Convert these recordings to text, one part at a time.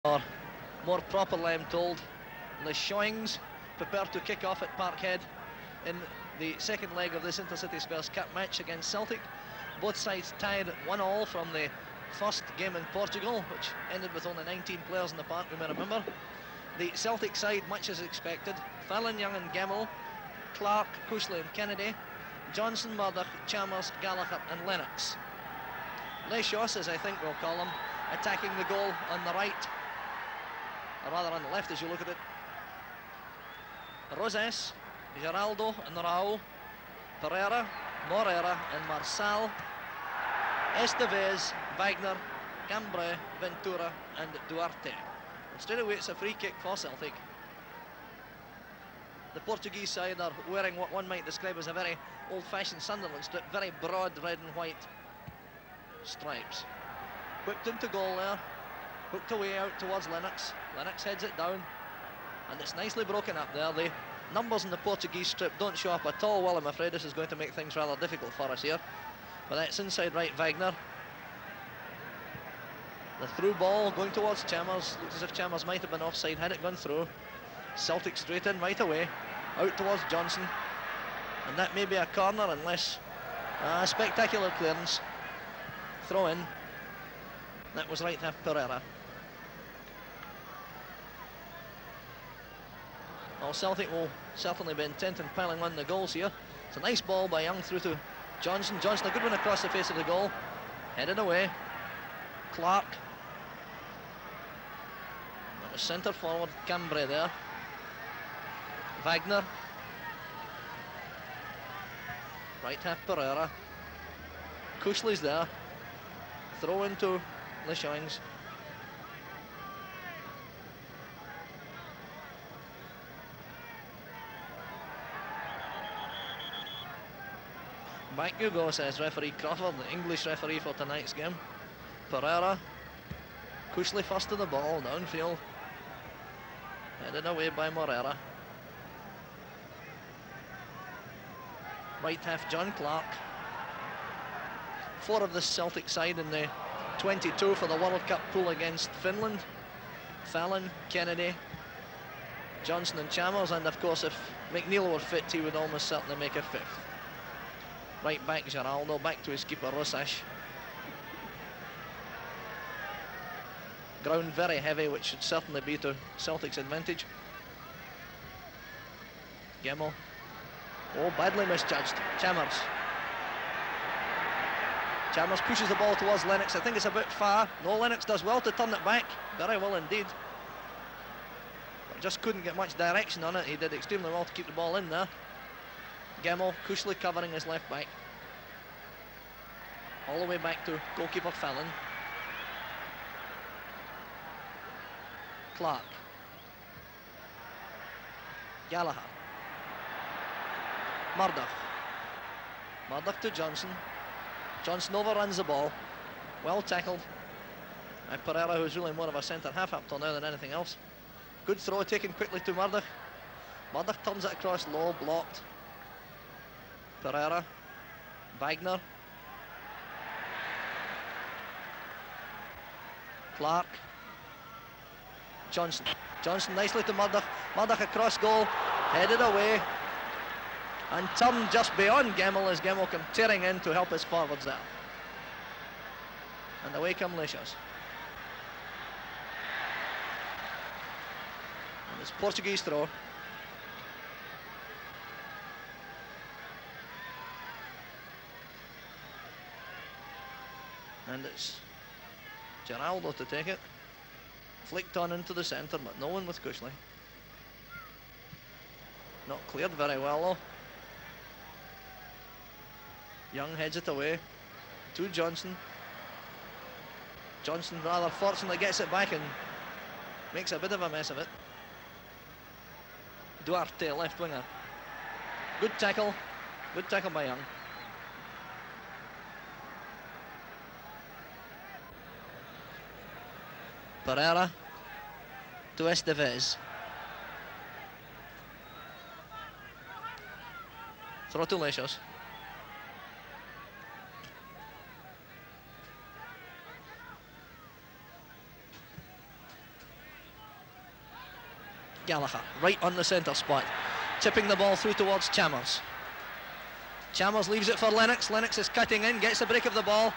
Or more properly, I'm told, Lexois prepare to kick off at Parkhead in the second leg of this Intercity Spurs Cup match against Celtic. Both sides tied 1-1 from the first game in Portugal, which ended with only 19 players in the park, you may remember. The Celtic side, much as expected: Fallon, Young and Gemmell, Clark, Cushley and Kennedy, Johnson, Murdoch, Chalmers, Gallagher and Lennox. Lexois, as I think we'll call him, attacking the goal on the right, or rather on the left as you look at it. Rosas, Geraldo and Raul, Pereira, Moreira and Marçal, Estevez, Wagner, Cambrai, Ventura and Duarte. And straight away it's a free kick for Celtic. The Portuguese side are wearing what one might describe as a very old-fashioned Sunderland strip, very broad red and white stripes. Whipped into goal there, hooked away out towards Lennox. Lennox heads it down, and it's nicely broken up there. The numbers in the Portuguese strip don't show up at all well, I'm afraid. This is going to make things rather difficult for us here. But that's inside right Wagner. The through ball going towards Chalmers. Looks as if Chalmers might have been offside had it gone through. Celtic straight in right away, out towards Johnson. And that may be a corner unless a spectacular clearance. Throw in. That was right half Pereira. Well, Celtic will certainly be intent on piling on the goals here. It's a nice ball by Young through to Johnson. Johnson, a good one across the face of the goal. Headed away. Clark. That was centre forward Cambrai there. Wagner. Right half Pereira. Cushley's there. Throw into Lexois. Back you go, says referee Crawford, the English referee for tonight's game. Pereira. Cushley first to the ball, downfield. Headed away by Moreira. Right half John Clark. 4 of the Celtic side in the 22 for the World Cup pool against Finland. Fallon, Kennedy, Johnson and Chalmers, and of course if McNeil were fit he would almost certainly make a 5th. Right back Geraldo, back to his keeper Rosas. Ground very heavy, which should certainly be to Celtic's advantage. Gemmell. Oh, badly misjudged. Chalmers. Chalmers pushes the ball towards Lennox. I think it's a bit far. No, Lennox does well to turn it back. Very well indeed. But just couldn't get much direction on it. He did extremely well to keep the ball in there. Gemmell, Cushley covering his left back. All the way back to goalkeeper Fallon. Clark. Gallagher. Murdoch. Murdoch to Johnson. Johnson overruns the ball. Well tackled by Pereira, who's really more of a centre half up till now than anything else. Good throw taken quickly to Murdoch. Murdoch turns it across low, blocked. Pereira. Wagner. Clark. Johnson. Johnson nicely to Murdoch. Murdoch across goal. Headed away. And turned just beyond Gemmell as Gemmell came tearing in to help his forwards there. And away come Lexois. And it's Portuguese throw. And it's Geraldo to take it. Flicked on into the centre, but no one with Cushley. Not cleared very well though. Young heads it away to Johnson. Johnson rather fortunately gets it back and makes a bit of a mess of it. Duarte, left winger. Good tackle by Young. Pereira to Estevez. Throw to Lexois. Gallagher, right on the centre spot, tipping the ball through towards Chalmers. Chalmers leaves it for Lennox. Lennox is cutting in, gets the break of the ball,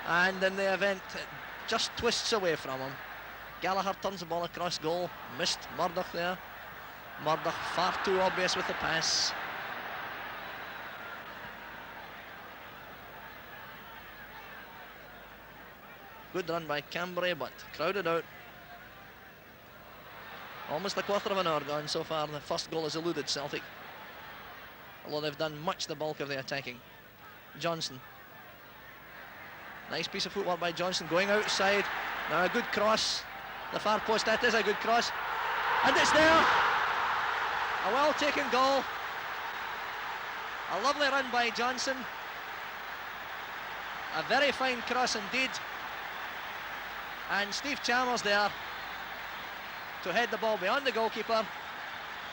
and in the event it just twists away from him. Gallagher turns the ball across goal, missed Murdoch there. Murdoch far too obvious with the pass. Good run by Cambrai, but crowded out. Almost a quarter of an hour gone so far. The first goal has eluded Celtic, although they've done much the bulk of the attacking. Johnson. Nice piece of footwork by Johnson, going outside. Now a good cross. The far post, that is a good cross. And it's there! A well-taken goal. A lovely run by Johnson. A very fine cross indeed. And Steve Chalmers there to head the ball beyond the goalkeeper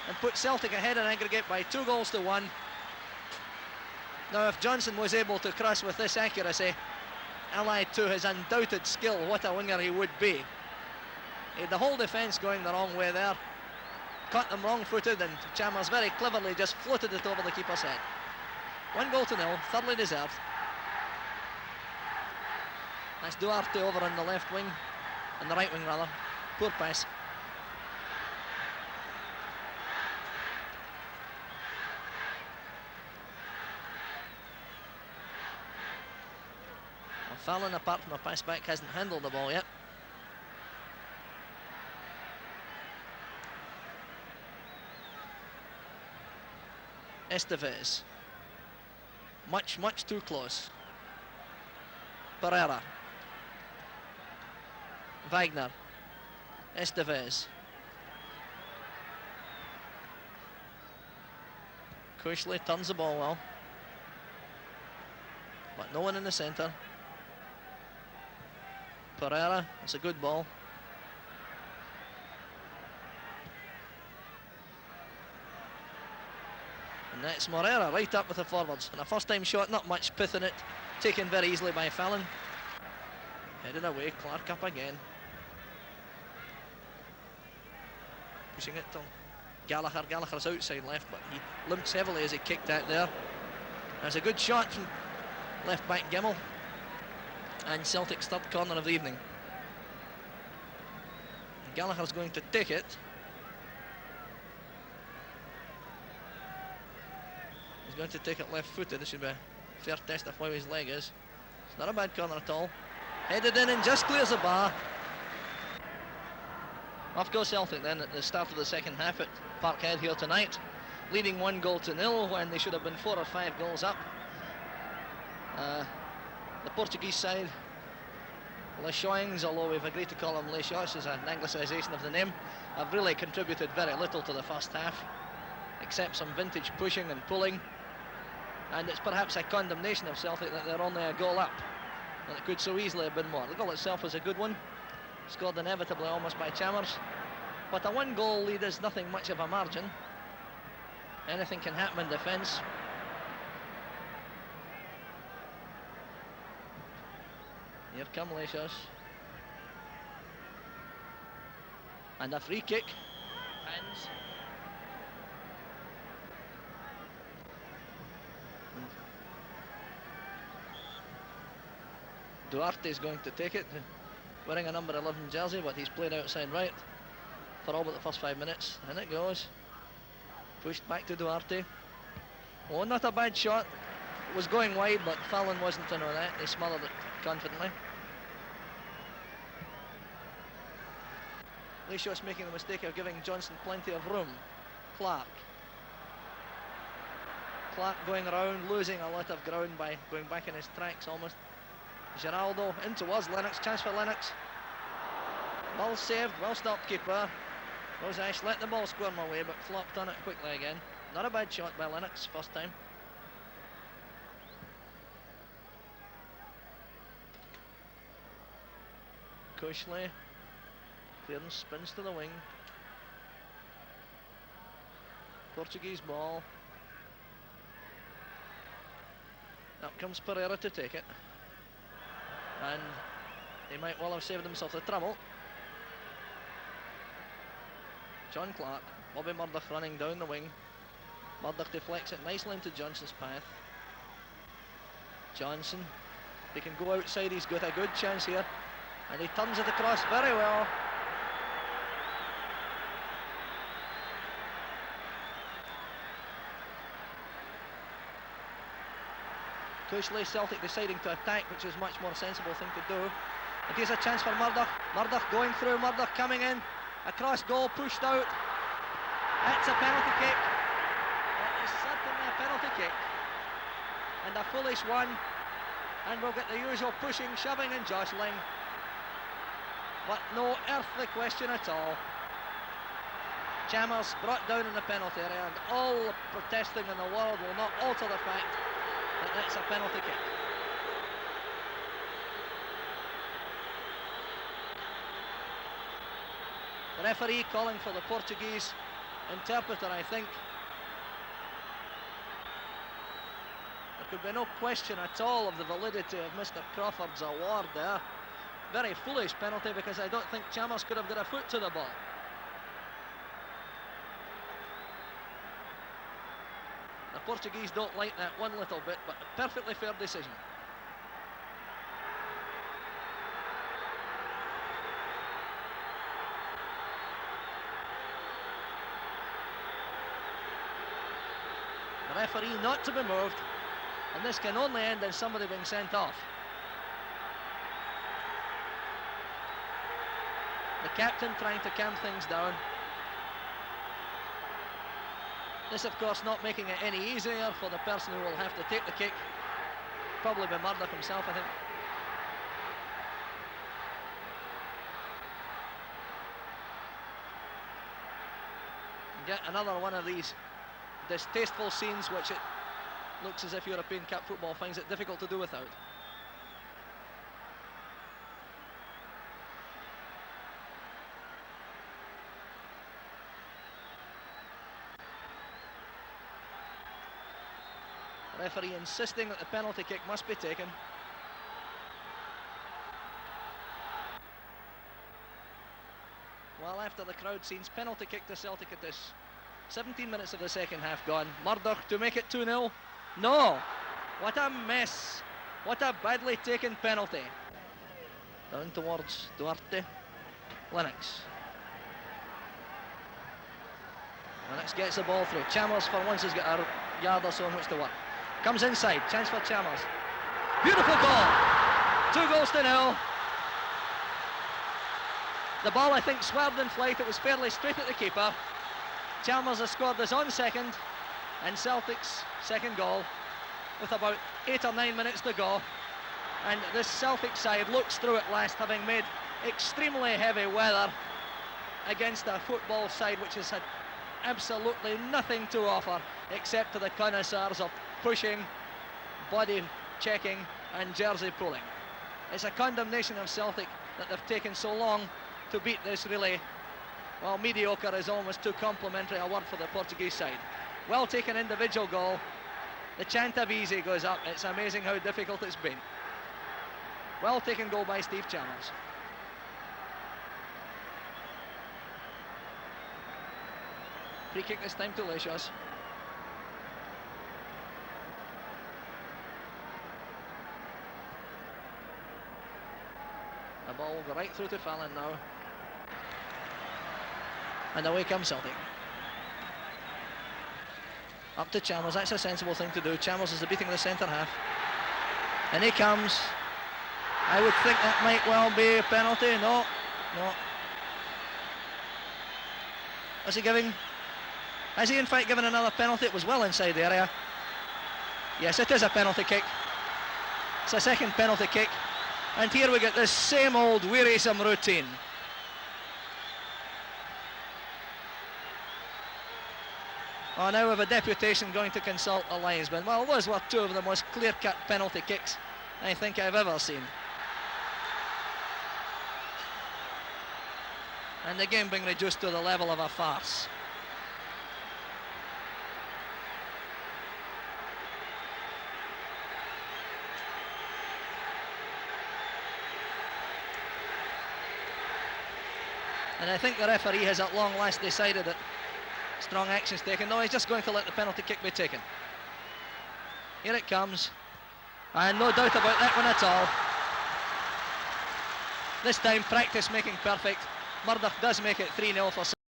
and put Celtic ahead in aggregate by 2-1. Now, if Johnson was able to cross with this accuracy, allied to his undoubted skill, what a winger he would be. He had the whole defence going the wrong way there, caught them wrong-footed, and Chalmers very cleverly just floated it over the keeper's head. 1-0, thoroughly deserved. That's Duarte over on the left wing, on the right wing rather. Poor pass. Well, Fallon, apart from a pass back, hasn't handled the ball yet. Estevez. Much too close. Pereira. Wagner. Estevez. Cushley turns the ball well, but no one in the centre. Pereira, it's a good ball. And that's Moreira right up with the forwards. And a first time shot, not much pith in it, taken very easily by Fallon. Headed away, Clark up again. Pushing it to Gallagher. Gallagher's outside left, but he limps heavily as he kicked out there. There's a good shot from left back Gimmel. And Celtic's third corner of the evening. Gallagher's going to take it. He's going to take it left-footed. This should be a fair test of how his leg is. It's not a bad corner at all. Headed in and just clears the bar. Off goes Celtic then at the start of the second half at Parkhead here tonight, leading 1-0 when they should have been 4 or 5 goals up. The Portuguese side, Lexois, although we've agreed to call him Lexois as an anglicisation of the name, have really contributed very little to the first half, except some vintage pushing and pulling. And it's perhaps a condemnation of Celtic that they're only a goal up, and it could so easily have been more. The goal itself was a good one, scored inevitably almost by Chalmers, but a 1-goal lead is nothing much of a margin. Anything can happen in defence. Here come Lexois. And a free kick. Hands. Duarte is going to take it, wearing a number 11 jersey, but he's played outside right for all but the first 5 minutes. And it goes. Pushed back to Duarte. Oh, not a bad shot. It was going wide, but Fallon wasn't to know that. He smothered it confidently. Lexois making the mistake of giving Johnson plenty of room. Clark going around, losing a lot of ground by going back in his tracks almost. Geraldo in towards Lennox, chance for Lennox. Ball saved, well stopped keeper. Rose Ash let the ball squirm away but flopped on it quickly again. Not a bad shot by Lennox, first time. Cushley, clearance, spins to the wing. Portuguese ball. Up comes Pereira to take it. And he might well have saved himself the trouble. John Clark, Bobby Murdoch running down the wing. Murdoch deflects it nicely into Johnson's path. Johnson, he can go outside, he's got a good chance here. And he turns it across very well. Crucially, Celtic deciding to attack, which is a much more sensible thing to do. And here's a chance for Murdoch. Murdoch going through, Murdoch coming in. Across goal, pushed out. That's a penalty kick. It is certainly a penalty kick. And a foolish one. And we'll get the usual pushing, shoving and jostling. But no earthly question at all. Chalmers brought down in the penalty area, and all the protesting in the world will not alter the fact that that's a penalty kick. The referee calling for the Portuguese interpreter, I think. There could be no question at all of the validity of Mr. Crawford's award there. Very foolish penalty, because I don't think Chalmers could have got a foot to the ball. The Portuguese don't like that one little bit, but a perfectly fair decision. The referee not to be moved, and this can only end in somebody being sent off. The captain trying to calm things down. This, of course, not making it any easier for the person who will have to take the kick. Probably be Murdoch himself, I think. Get another one of these distasteful scenes which it looks as if European Cup football finds it difficult to do without. The referee insisting that the penalty kick must be taken. Well, after the crowd scenes, penalty kick to Celtic at this. 17 minutes of the second half gone. Murdoch to make it 2-0. No! What a mess. What a badly taken penalty. Down towards Duarte. Lennox. Lennox gets the ball through. Chalmers for once has got a yard or so on which to work. Comes inside. Chance for Chalmers. Beautiful goal. 2-0. The ball, I think, swerved in flight. It was fairly straight at the keeper. Chalmers has scored his own second, and Celtic's second goal with about 8 or 9 minutes to go. And this Celtic side looks through at last, having made extremely heavy weather against a football side which has had absolutely nothing to offer except to the connoisseurs of pushing, body checking and jersey pulling. It's a condemnation of Celtic that they've taken so long to beat this really. Well, mediocre is almost too complimentary a word for the Portuguese side. Well taken individual goal. The chant of easy goes up. It's amazing how difficult it's been. Well taken goal by Steve Chalmers. Free kick this time to Lexois. The ball will go right through to Fallon now. And away comes Celtic. Up to Chalmers, that's a sensible thing to do. Chalmers is the beating of the centre half. And he comes. I would think that might well be a penalty. No. Was he giving? Has he in fact given another penalty? It was well inside the area. Yes, it is a penalty kick. It's a second penalty kick. And here we get this same old wearisome routine. Oh, now we have a deputation going to consult the linesman. Well, those were two of the most clear-cut penalty kicks I think I've ever seen. And the game being reduced to the level of a farce. And I think the referee has at long last decided that strong action's taken. No, he's just going to let the penalty kick be taken. Here it comes. And no doubt about that one at all. This time practice making perfect. Murdoch does make it 3-0 for